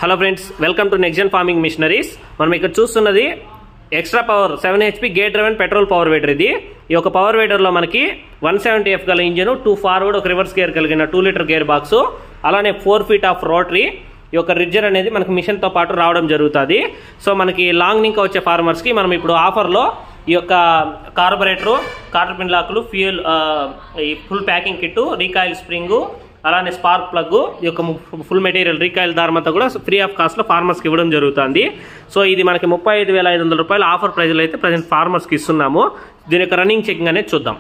Hello friends, welcome to next farming machineries. మనం ఇక్కడ చూస్తున్నది ఎక్స్ట్రా పవర్ 7 HP గేట్ డ్రైవెన్ పెట్రోల్ పవర్ వేటర్. ఇది ఈ యొక్క పవర్ వేటర్లో మనకి 170F గల ఇంజన్, 2 ఫార్వర్డ్, ఒక రివర్స్ గేర్ కలిగిన 2 లీటర్ గేర్ బాక్స్, అలానే 4 feet ఆఫ్ రోటరీ. ఈ యొక్క రిడ్జర్ అనేది మనకి మిషన్తో పాటు రావడం జరుగుతుంది. సో మనకి లాంగ్ నింకా వచ్చే ఫార్మర్స్కి మనం ఇప్పుడు ఆఫర్లో ఈ యొక్క కార్బొరేటరు, కార్టర్ పిన్ లాక్లు, ఫ్యూయల్, ఈ full packing kit, recoil spring, అలానే స్పార్క్ ప్లగ్, ఈ యొక్క ఫుల్ మెటీరియల్ రీకాయిల్ దారమంతా కూడా ఫ్రీ ఆఫ్ కాస్ట్లో ఫార్మర్స్కి ఇవ్వడం జరుగుతుంది. సో ఇది మనకి 35,500 రూపాయలు ఆఫర్ ప్రైజ్లో అయితే ప్రజెంట్ ఫార్మర్స్కి ఇస్తున్నాము. దీని యొక్క రన్నింగ్ చెకింగ్ అనేది చూద్దాం.